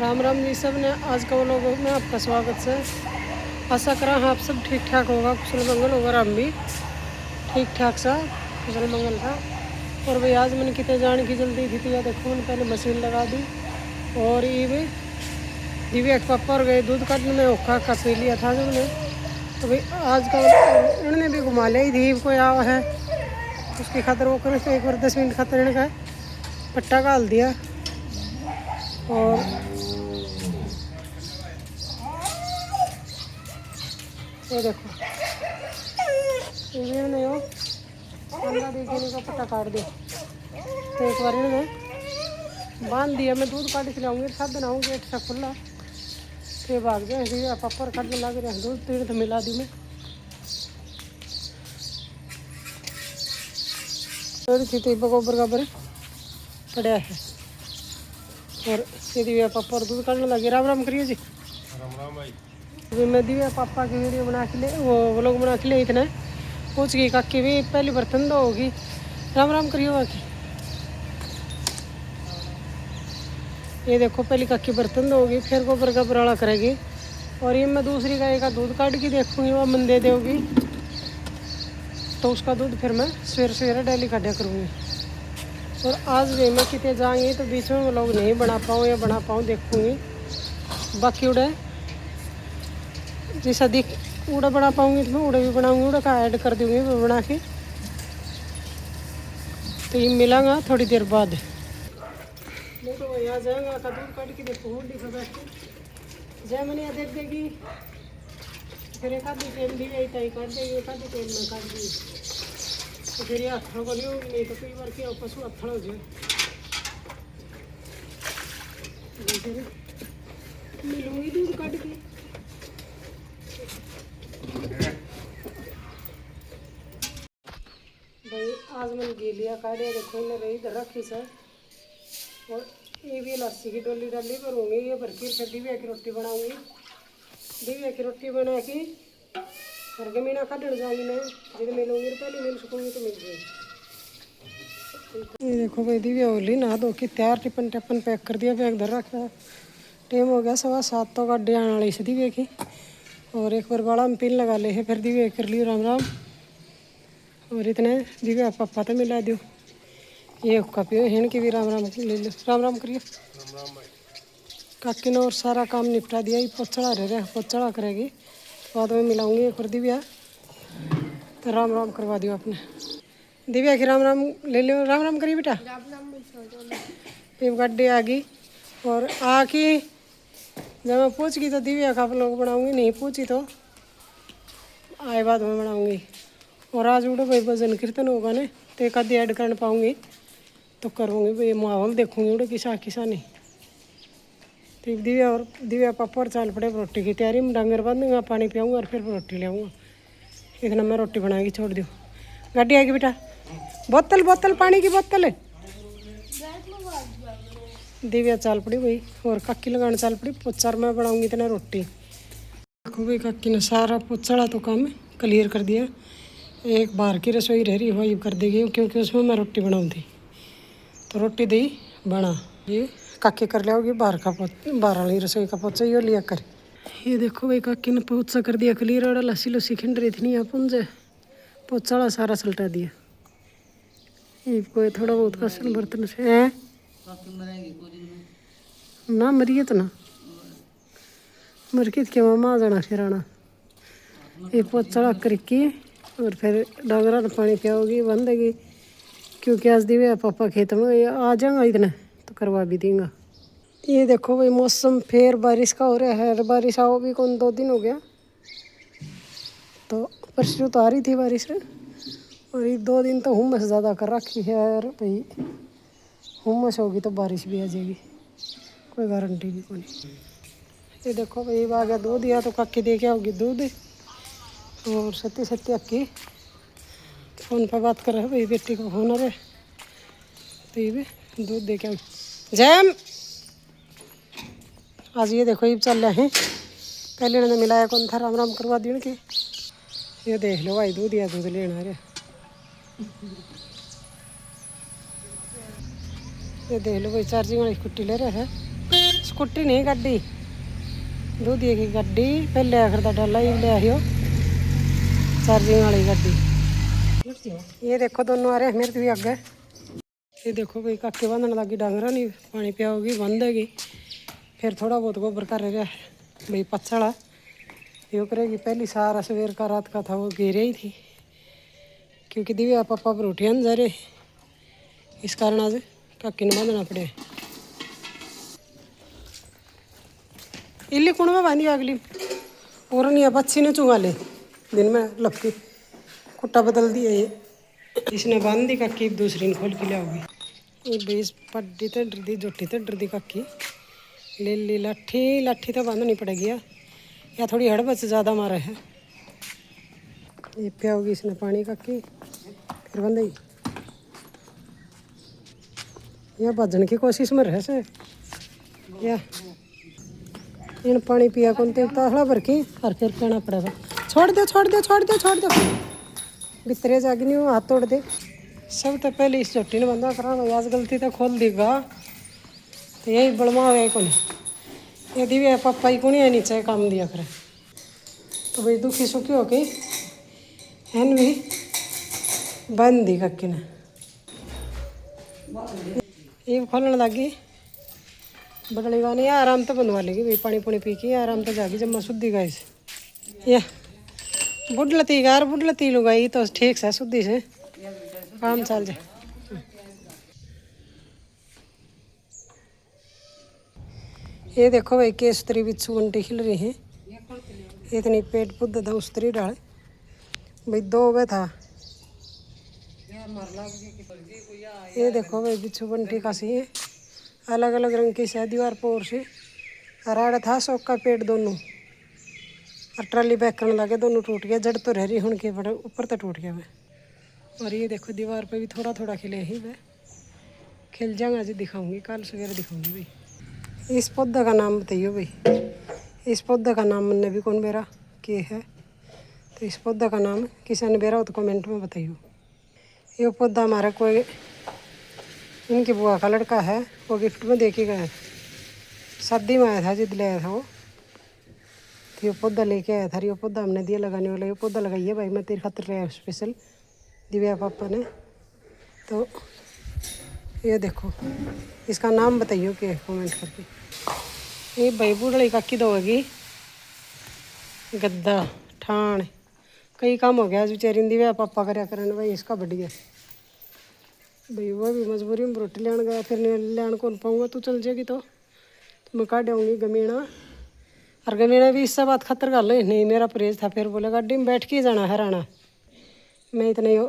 राम राम जी सब ने। आज का व्लॉग में आपका स्वागत है। आशा करा आप सब ठीक ठाक होगा, कुशल मंगल होगा। हम भी ठीक ठाक सा कुशल मंगल था। और भाई आज मैंने कितने जाने की जल्दी थी, तो यह देखो मैंने पहले मशीन लगा दी। और ये भी दिव्या के पापा और गए दूध काटने में, ओखा का पी लिया था जो मैंने। तो भाई आज का इन्होंने भी घुमा लिया ही थी, कोई आवा है उसकी खातर वो करें। तो एक बार 10 मिनट खातर इन्हें का पट्टा डाल दिया। और ये देखो इन्होंने वो अंडा देके का पट्टा काट दिया। तो एक बार इन्होंने बांध दिया। मैं दूध काट के लाऊंगी, साथ बनाऊँगी गेट सा खुला। फिर भाग गए पप्पर काटने लग रहे दूध तीन तो मिला दी मैं। थी गोबर गाबर पड़ा है। और ये दिव्या पापा और दूध काटने लगे। राम राम करिए जी। राम राम भाई। अभी मैं दिव्या पापा की वीडियो बना के ले वो व्लॉग बना के लिए इतना पूछ गई काकी भी पहली बर्तन दो होगी। राम राम करिए बाकी। ये देखो पहली काकी बर्तन दो होगी, फिर गोबर का बराड़ा करेगी। और ये मैं दूसरी गाय का दूध काट के देखूँगी, वो मन दे देगी तो उसका दूध फिर मैं सवेरे सवेरे डेली काटा करूँगी। और आज भी मैं कितने जाएंगी तो बीच में वो लोग नहीं बना पाऊँ या बना पाऊँ देखूँगी। बाकी उड़े जैसा दिख उड़ा बना पाऊँगी तो मैं उड़े भी बनाऊँगी, उड़ा का ऐड कर दूँगी वो बना के। तो ये मिलांगा थोड़ी देर बाद। नहीं तो यहाँ जाएगा का दूध काट के देखो बैठ के जय मैंने यहाँ देख देगी। फिर एक आधी टाइम दी गई तई काट देगी, एक आधी टाइम में काट दी। तो फिर ये अत्थड़ को नहीं तो कई बार क्या पशु अत्थड़ हो जाए। मिलूंगी दूध काट के। भाई आज मैंने घी लिया काटिया देखो इन्हें रही इधर रखी सर। और ये भी लस्सी की डोली डाली करूँगी, ये भर के फिर दिव्या की रोटी बनाऊँगी। दिव्या की रोटी बना के और गमीना काटने जाऊँगी मैं। जिधर मिलूँगी पहले मिल सकूँगी तो मिल जाएगी। ये देखो भाई दिव्या होली नहा धो के तैयार, टिफन टपन पैक कर दिया, बैग धर रखा। टाइम हो गया 7:15 तो गाड़ी आने वाली से दिव्या की। और एक बार बाड़ा में पिन लगा ले है, फिर दिव्या कर लियो राम राम। और इतने दिव्या पापा तो मिला दो ये हुक्का पियो हिन की भी राम राम ले लो। राम राम करिए। राम राम भाई। काकी ने और सारा काम निपटा दिया। ये पोचड़ा रह पोचड़ा करेगी, बाद में मिलाऊंगी एक बार दिव्या। तो राम राम करवा दियो आपने दिव्या की। राम राम ले लो। राम राम करिए बेटा। फिर गाड़ी आ गई और आके जब मैं पूछ गई तो दिव्या का आप लोग बनाऊँगी, नहीं पूछी तो आए बाद में बनाऊँगी। और आज उड़ो भाई भजन कीर्तन होगा ना, तो एक आधी ऐड कर पाऊँगी तो करूँगी भाई। माहौल देखूँगी उड़ो किसा किसा नहीं। तो दिव्या पापा और चाल पड़े रोटी की तैयारी में। डांगर बांधूंगा, पानी पियाऊँगा और फिर रोटी ले आऊँगा। इतना मैं रोटी बना के छोड़ दूँ। गाड़ी आएगी बेटा। बोतल बोतल पानी की बोतल है। दिव्या चाल पड़ी भाई और काकी लगाने चाल पड़ी। पोचार मैं बनाऊँगी इतना रोटी। देखो भाई काकी ने सारा पोचड़ा तो काम क्लियर कर दिया। एक बाहर की रसोई रह रही वही कर देगी, क्योंकि उसमें मैं रोटी बनाऊँ थी। तो रोटी दी बना ये काकी कर लियाओगी बाहर का बाहर वाली रसोई का पोचा ये लिया कर। ये देखो भाई काकी ने पोचा कर दिया क्लियर। और लस्सी लस्सी खिंड रही थी नहीं यहाँ पुंजे पोचाड़ा सारा सलटा दिया। ये कोई थोड़ा बहुत कसन बर्तन से है ना मरिए तो ना मरकित के मामा आ जाना फिर आना। ये पोचाड़ा करके और फिर डांगरा तो पानी पियाओगी बंदेगी, क्योंकि आज दिव्या पापा खेत में आ जाएगा इतना तो करवा भी देंगे। ये देखो भाई मौसम फिर बारिश का हो रहा है। बारिश आओ भी कौन 2 दिन हो गया, तो परसों तो आ रही थी बारिश। और ये 2 दिन तो हुम्मस ज़्यादा कर रखी है यार भाई। हुम्मस होगी तो बारिश भी आ जाएगी, कोई गारंटी भी कोई। ये देखो भाई आ गया दूध। या तो काकी दे के आओगी दूध। और सत्य सत्य अक्की फ़ोन पर बात कर रहे भाई, बेटी का फोन आ रहा है। तो ये भी दूध दे के आओ जैम। आज ये देखो ये चल रहे हैं। पहले इन्होंने मिलाया कौन था, राम राम करवा दी उनके। ये देख लो भाई दूध या दूध लेना रे। ये देख लो भाई चार्जिंग वाली स्कूटी ले रहे हैं। स्कूटी नहीं गड्डी दूधी की गड्डी पहले आखिर दा डाला ही ले आयो चार्जिंग वाली गड्डी। ये देखो दोनों आ रहे मेरे भी आगे। ये देखो भाई काके बांधने लगी डांगरा नहीं पानी पियाओगी बांधेगी फिर थोड़ा बहुत गोबर कर रहा है भाई पचड़ा यो करेगी। पहली सारा सवेर का रात का था वो गिरे ही थी क्योंकि दिव्या पापा पर उठिया जा रहे इस कारण आज काकी ने बांधना पड़े। इल्ली कुण में बांधी अगली और नहीं बच्ची ने चुगा ले दिन में लपकी कुट्टा बदल दिया ये इसने बांध दी काकी दूसरी ने खोल के लियाओगी। ये बीस पड्डी तो डर दी जोटी तो डर दी काकी ले ली लाठी लाठी तो बांधनी पड़ेगी या थोड़ी हड़बच ज़्यादा मारे है। ये पियाओगी इसने पानी काकी फिर बंदेगी या भजन की कोशिश में रहे से या इन पानी पिया कौन ते ताहड़ा भर के और फिर कहना पड़ेगा छोड़ दो छोड़ दो छोड़ दो छोड़ दो बिस्तरे जागी नहीं हाथ तोड़ दे। सब तो पहले इस चोटी ने बंदा करा भाई आज गलती तो खोल देगा तो यही बड़मा हो गया कौन यदि भी पापा ही कौन है नीचे काम दिया करे तो भाई दुखी सुखी हो गई हैन भी बंद दी कक्की ने ये खोलने लगी बदली वाली आराम तो बनवा लेगी भाई पानी पुनी पी के आराम तो जागी जब मैं शुद्धि गई से या बुढ़लती गार बुढ़लती लुगाई तो ठीक से शुद्धि से काम चल जाए। ये देखो भाई केसत्री बिच्छू उल्टी खिल रही हैं इतनी पेट पुद्ध था उस्तरी डाल भाई दो वे था। ये देखो भाई बिच्छू बंटी का सी है अलग अलग रंग की से दीवार पोर से राड़ा था शौक का पेट दोनों और ट्राली बैक करने लगे दोनों टूट गया जड़ तो रह रही हूँ के बड़े ऊपर तो टूट गया मैं। और ये देखो दीवार पे भी थोड़ा थोड़ा खिले ही मैं खिल जाऊंगा आज दिखाऊंगी कल सवेरे दिखाऊंगी भाई। इस पौधा का नाम बताइए भाई इस पौधा का नाम मैंने भी कौन मेरा के है तो इस पौधा का नाम किसी ने बेरा हो तो कमेंट में बताइए। ये पौधा हमारा कोई इनकी बुआ का लड़का है वो गिफ्ट में दे के गया शादी में आया था जिद ले आया था वो तो ये पौधा लेके आया था ये पौधा हमने दिया लगाने वाला ये पौधा लगाइए भाई मैं तेरे खातिर रहा स्पेशल दिव्या पापा ने। तो ये देखो इसका नाम बताइए कि कमेंट करके। ये भाई बूढ़ी काकी दो होगी गद्दा ठाण कई काम हो गया बेचारी दिव्या पापा कराया करने भाई इसका बढ़िया भाई वो भी मजबूरी में रोटी लेने गया फिर लेने कौन पाऊँगा तू चल जाएगी तो मैं काट आऊँगी गमीना और गमीना भी इससे बात खतर कर लो नहीं मेरा परहेज था फिर बोले गाड़ी में बैठ के ही जाना है राना मैं इतने हो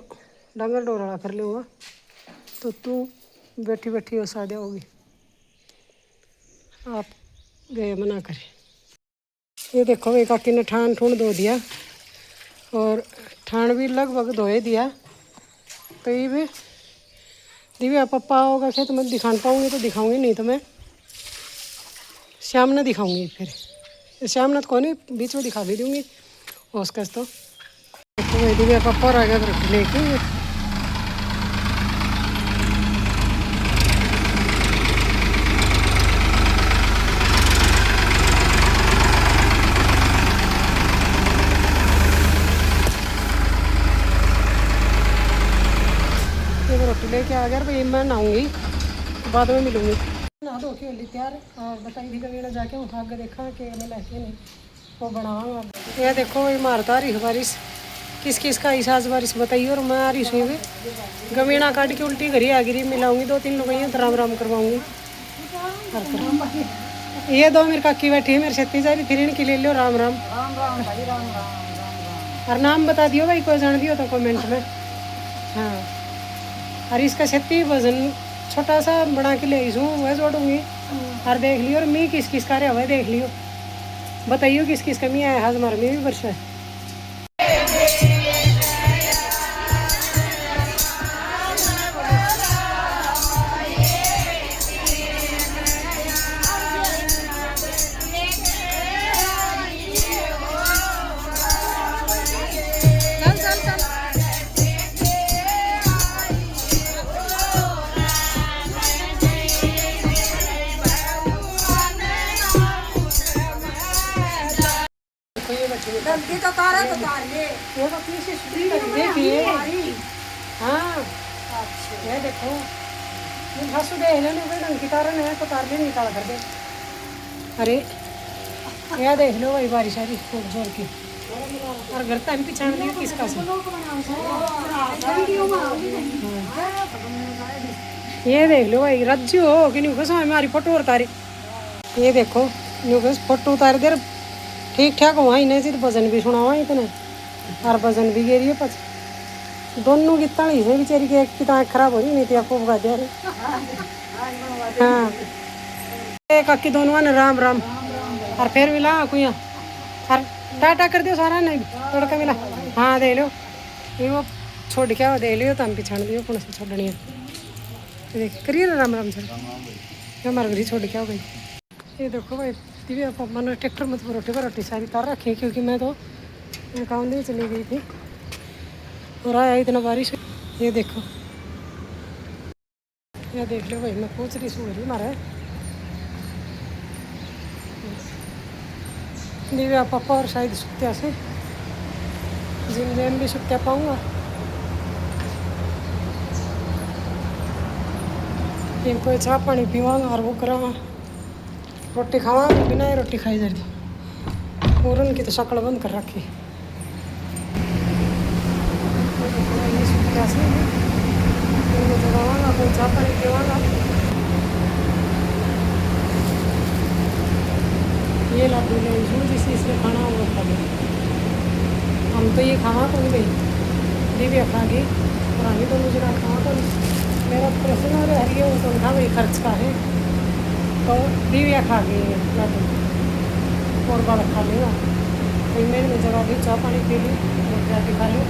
डांगर डोरा कर लूँगा तो तू बैठी बैठी हो सादे होगी आप गए मना करे। ये देखो भाई काकी ने ठान ठून धो दिया और ठान भी लगभग धोए दिया तो ये भी दिव्या पापा होगा खेत में दिखा पाऊँगी तो दिखाऊंगी नहीं तो मैं शाम ने दिखाऊंगी फिर शाम ने तो कौन बीच में दिखा भी दूँगी उसका तो दिव्या पापा और आ गया रोटी लेके। रोटी लेके आ गया भाई मैं नहाऊंगी बाद में मिलूंगी नहा धो के होली तैयार और बताई थी कभी जाके उठा के देखा कि मैं लैके नहीं वो बनाऊंगा। ये देखो भाई मारता रही बारिश किस किस का हिसाब बारिश बताइए और मैं आ रही सुई गमीना काट के उल्टी घरी आ गिरी मिलाऊंगी 2-3 लोग तो राम राम करवाऊंगी। ये दो मेरी काकी बैठी है मेरी छत्ती जा रही फिर इनकी ले लो राम राम और नाम बता दियो भाई कोई जान दियो तो कमेंट में। हाँ और इसका छत्ती वजन छोटा सा बना के ले आईसूँ वह जोड़ूंगी और देख लियो और मी किस किस का रहा वह देख लियो बताइयो किस किस का मी आया हमारे में भी वर्षा है। जल्दी तो तारा तो तार ले ये तो तीसरी छुट्टी लग देखिए। हाँ ये देखो ये हंसू दे इन्होंने कोई ढंग की तार है तो तार भी निकाल कर दे। अरे यह देख लो भाई बारिश आ रही खूब जोर की और घर तक पीछा नहीं किसका से। ये देख लो भाई रज्जू हो कि नहीं कसम हमारी फोटो उतारी। ये देखो न्यूकस फोटो उतार दे ठीक ठाक हुआ ही नहीं तो वजन भी सुना हुआ इतने और वजन भी गिरी है पच दोनों की तली से बेचारी की एक की तो आँख खराब हो रही नहीं थी आपको बगा दिया। हाँ एक अक्की दोनों ने राम राम और फिर मिला कोई और टाटा कर दियो सारा नहीं तड़का मिला। हाँ दे लो ये वो छोड़ के दे लियो तो हम पिछाड़ दियो कौन से छोड़नी है देख करिए ना राम राम सर हमारे घर छोड़ के आओ भाई। ये देखो भाई दिव्या पापा ने ट्रैक्टर में तो रोटी पर रोटी सारी तार रखी क्योंकि मैं तो काम नहीं चली गई थी और आया इतना बारिश। ये देखो ये देख लो भाई मैं पूछ रही सो रही मारा दिव्या पापा और शायद सुत्या से जिम जैम भी सुत्या पाऊँगा। इनको चाह पानी पीवांगा और वो करा रोटी खावा बिना ही रोटी खाई जा रही और उनकी तो शक्ल बंद कर रखी। कोई चाह पानी पीवांगा ये लाडू ले जिस इसमें खाना होगा खा लो हम तो ये खावा तो नहीं गई दिव्या खा गई और हमें तो मुझे ना खावा तो मेरा प्रश्न हो रहा है वो तो उठा भाई खर्च का है तो दिव्या खा गई लाडू और बड़ा खा लेगा फिर मेरे में जगह भी चाह पानी पी ली रोटी खा लो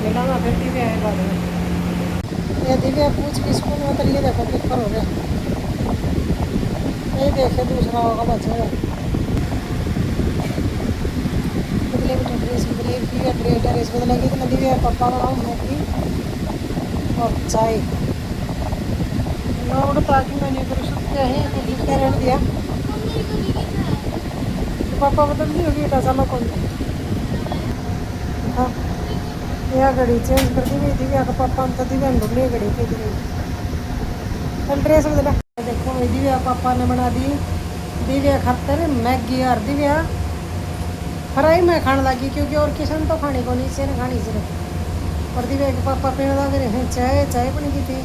मिलाना फिर दिव्या है बाद में। ये दिव्या पूछ के स्कूल में तो ये देखो पेपर हो गया ये देखे दूसरा होगा बच्चा बदले बेटा ड्रेस बदले दिव्या ड्रेस बदलेगी तो मैं दिव्या पापा बनाऊँ मैगी और चाय लोड ताकि मैंने कर सकते हैं तो लिख के रख दिया तो पापा बदल दी होगी बेटा चलो कौन हाँ यह घड़ी चेंज कर दी गई दिव्या का पापा तो दिव्या ने ढूंढ घड़ी के दी कल ड्रेस बदला। देखो दिव्या पापा ने बना दी दिव्या खातर मैगी और दिव्या फ्राई में खाने लगी क्योंकि और किसान तो खाने को नहीं से खानी सिर्फ और दिव्या के पापा पीने लगे हैं चाय चाय बनी की थी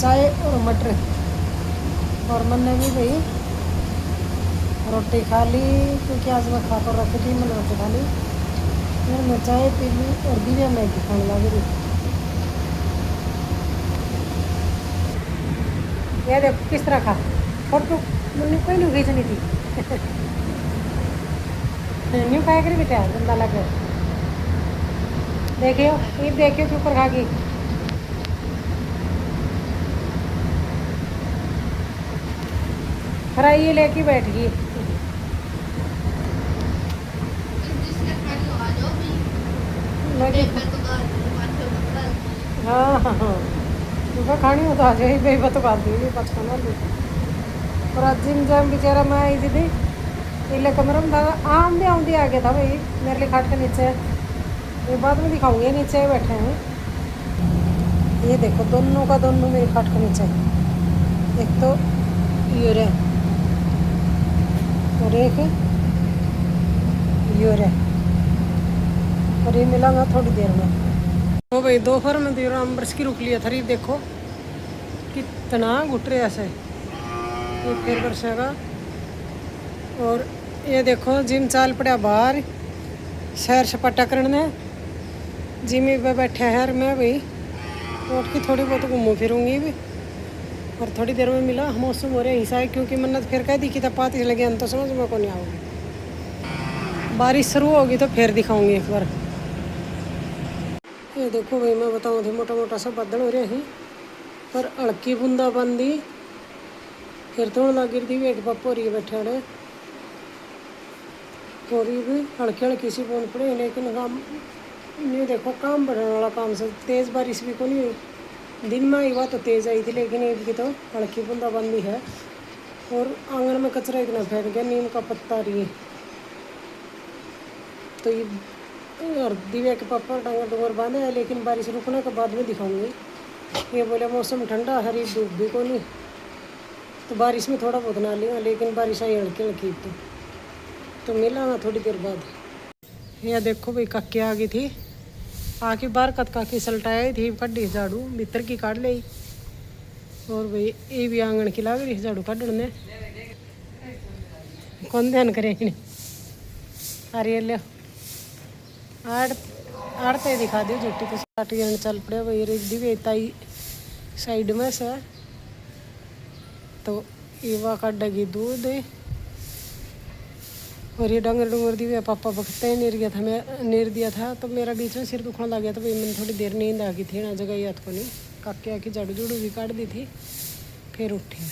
चाय और मटर और मैंने भी भाई रोटी खा ली क्योंकि आज मैं खा कर रखी थी मैंने रोटी खा ली फिर मैं चाय पी ली और दिव्या मैगी खाने लगी रही। ये देखो किस तरह खा फोटो मैंने कोई नहीं खींचनी थी न्यू खाया करी बेटा गंदा लग रहा देखियो ये देखियो के ऊपर खा गई फ्राई ये लेके बैठ गई हाँ हाँ हाँ सुबह खानी हो तो आ जाए बेबा तो बात दी बचपन वाली और आज जिम जाम बेचारा मैं आई थी इले कमरे में था आम भी आम आ गया था भाई मेरे लिए खाट के नीचे ये बाद में दिखाऊंगी नीचे बैठे हैं ये देखो दोनों का दोनों मेरी खाट के नीचे एक तो ये रे और एक ये रे और ये मिलांगा थोड़ी देर में। तो भाई दोपहर में दे रहा अम्बरस की रुक लिया था ये देखो कितना घुट रहा ऐसे ये फिर बरसेगा और ये देखो जिम चाल पड़ा बाहर सैर सपाटा करने जिम पे बैठे हैं मैं भाई उठ के थोड़ी बहुत घूमूँ फिरूँगी भी और थोड़ी देर में मिला मौसम हो रहा है हिस्सा है क्योंकि मन्नत फिर कह दी कि तब पाती लगे हम तो समझ में को नहीं आओगी बारिश शुरू होगी तो फिर दिखाऊंगी एक बार। ये देखो भाई मैं बताऊँ थी मोटा मोटा सा बादल हो रहे हैं पर हल्की बूंदाबांदी फिर तो लगी थी एक पप्पो रही बैठे वाले और ये भी हल्की हल्की सी बूंद पड़ी लेकिन काम नहीं देखो काम बढ़ने वाला काम से तेज़ बारिश भी को नहीं हुई दिन में आई हुआ तो तेज़ आई थी लेकिन एक की तो हल्की बूंदाबांदी है और आंगन में कचरा इतना फैल गया नीम का पत्ता रही तो ये और दिव्या के पापा डांगर डूंगर बांधे हैं, लेकिन बारिश रुकने के बाद में दिखाऊंगी। ये बोले मौसम ठंडा, हरी धूप भी को नहीं, तो बारिश में थोड़ा बहुत ना लिया, लेकिन बारिश आई हल्की हल्की तो मिला ना थोड़ी देर बाद। यह देखो भाई काकी आ गई थी, आके बाहर कत काकी सलटाई थी, कड्डी झाड़ू भीतर की काट ली। और भाई ये भी आंगन की लाग रही झाड़ू काटने, कौन ध्यान करेगी नहीं। अरे ले आड़ते दिखा दो झूठी तो साठ चल पड़े भाई। दिव्य ताई साइड में से तो युवा काटेगी दूध, और ये डंगर डूंगर दिव्या पापा बकते ही नीर गया था, मैं नीर दिया था तो मेरा बीच में सिर दुखने लग गया। तो भाई मैंने थोड़ी देर नींद आ गई थी ना, जगह याद को नहीं। काके आके झाड़ू झूड़ू भी काट दी थी, फिर उठी।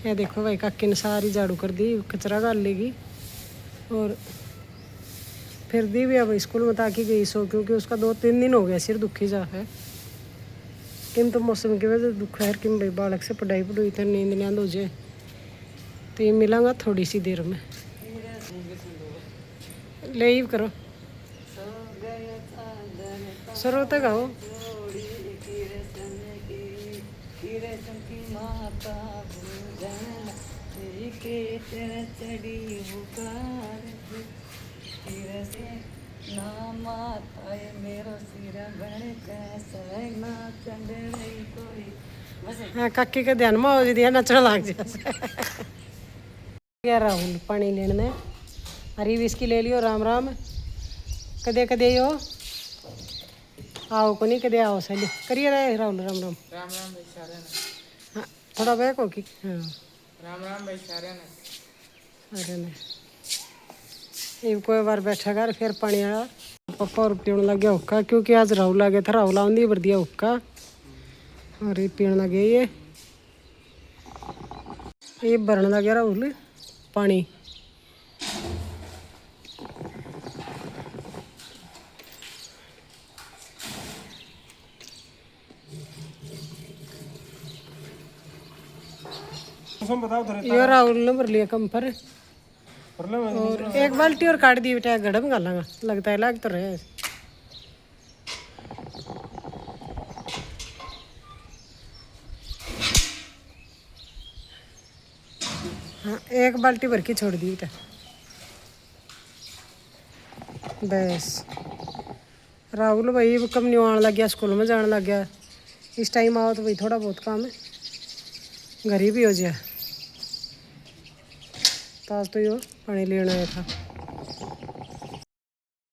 ये देखो भाई काके ने सारी झाड़ू कर दी, कचरा गाल लेगी। और फिर दिव्या भाई स्कूल में ताकि गई सो, क्योंकि उसका 2-3 दिन हो गया सिर दुखी जा है। किन तो मौसम की वजह से दुख है कि भाई बालक से पढ़ाई पढ़ाई थे, नींद नींद हो जाए। तो ये मिलांगा थोड़ी सी देर में, ले ही करो सरो तक आओ। हाँ काकी के ध्यान में हो दिया नचना लग जा। राहुल पानी लेने हरी विस्की ले लियो, राम राम कदे कदे यो आओ को नहीं कदे आओ सही करिए रहे राहुल। राम राम राम राम भाई सारे ने। हाँ थोड़ा बैक हो कि हाँ राम राम भाई सारे ने। अरे ने ये कोई बार बैठा कर फिर पानी वाला पापा और पीने लग गया हुक्का, क्योंकि आज राहुल आ गया था। राहुल आंधी भर दिया हुक्का और ये पीने लग गया। ये भरने लग गया राहुल पानी। मौसम बताओ उधर ये राहुल ने भर लिया कम पर, प्रॉब्लम है। और एक बाल्टी और काट दी बेटा, गड़म गालांगा लगता है लाग तो रहे। हाँ एक बाल्टी भर के छोड़ दी बेटा बस। राहुल भाई कम नहीं आने लग गया, स्कूल में जाने लग गया। इस टाइम आओ तो भाई थोड़ा बहुत काम है घर ही भी हो जाए। तो आज तो यो पानी लेना आया था।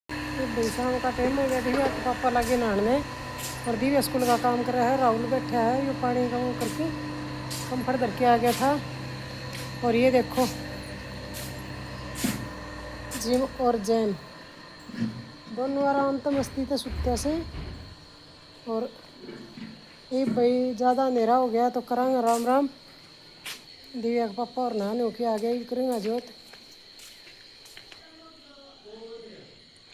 भाई शाम का टाइम हो गया, दिव्या के पापा लगे नहाने और दिव्या स्कूल का काम कर रहा है। राहुल बैठा है ये पानी का वो करके कम्फर्ट धर के आ गया था। और ये देखो जिम और जैन दोनों आराम तो मस्ती तो सुत्ते से। और ये भाई ज़्यादा अंधेरा हो गया तो करांगा राम राम। दिव्या के पापा और नहाने होके आ गया, करेंगे जोत।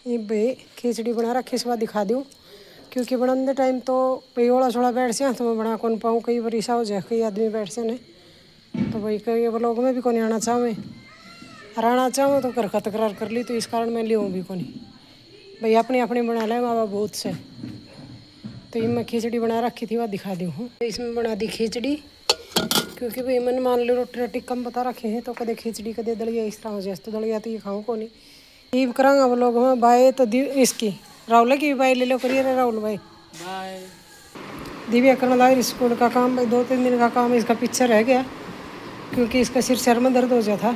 ये भाई खिचड़ी बना रखी, इस बार दिखा दूँ, क्योंकि बनाने टाइम तो भाई ओला छोड़ा बैठ से तो मैं बना कौन पाऊँ, कई बार ऐसा हो जाए कई आदमी बैठ से ने तो भाई कई ब्लॉग में भी कौन आना चाहूँ और आना चाहूँ तो घर का तकरार कर ली, तो इस कारण मैं लियो भी कौन भाई अपनी अपनी बना ले माँ बाप बहुत से। तो ये मैं खिचड़ी बना रखी थी वह दिखा दी हूँ। इसमें बना दी खिचड़ी, क्योंकि भाई मैंने मान लो रोटी रोटी कम बता रखे हैं, तो कदे खिचड़ी कदे दलिया इस तरह हो जाए। तो दलिया तो ये खाऊँ को नहीं, ये करांगा वो लोग में बाय। तो इसकी राहुल की भी बाय ले लो, करिए राहुल भाई बाय। दिव्या करने लगा स्कूल का काम भाई। 2-3 दिन का काम इसका पीछे रह गया, क्योंकि इसका सिर में दर्द हो जाता।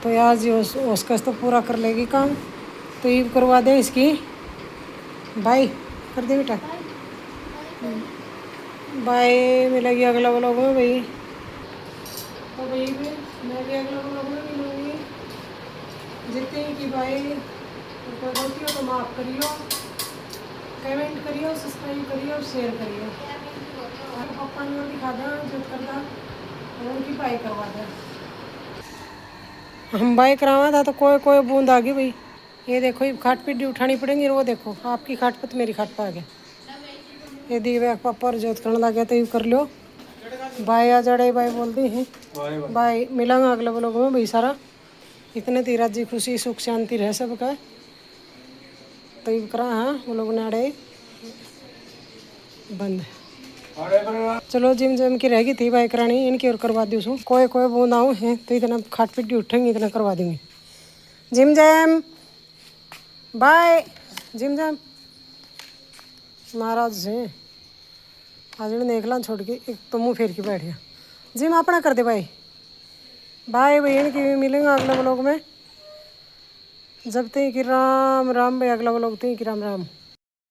तो आज उसका तो पूरा कर लेगी काम, तो ये करवा दे इसकी बाय कर दे बेटा। बाय मिलेगी अगला व्लॉग में भाई। तो भाई मैं भी अगला व्लॉग में मिलूँगी। जितने की बाय कोई गलती हो तो माफ़ करियो, कमेंट करियो, सब्सक्राइब करियो और शेयर करियो। और पापा ने दिखा दें जो करता और उनकी बाय करवा दें। हम बाय करावा था तो कोई कोई बूंद आ गई भाई। ये देखो ये खाट पीट उठानी पड़ेंगी, और वो देखो आपकी खाट पर तो मेरी खाट पर आ गया। ये दिव्या पापा और जोत करने लगे तो ये कर लो बाय। आ जड़े बाय बोल दी है बाय। मिलांगा अगले व्लॉग में भाई सारा। इतने ती राजी खुशी सुख शांति रहे सबका। तो ये करा हाँ वो लोग नाड़े बंद। चलो जिम जिम की रहेगी थी भाई करानी इनकी और करवा दूँ सो कोई कोई बूंद आऊँ है तो इतना खाट पिट्टी उठेंगे इतना करवा दूँगी। जिम जैम बाय जिम जैम महाराज से आज ने देख ला छोड़ के एक तो मुँह फेर के बैठ गया। जिम अपना कर दे भाई बाय बहन की मिलेंगे अगले व्लॉग में। जब तक कि राम राम भाई अगला व्लॉग तक कि राम राम।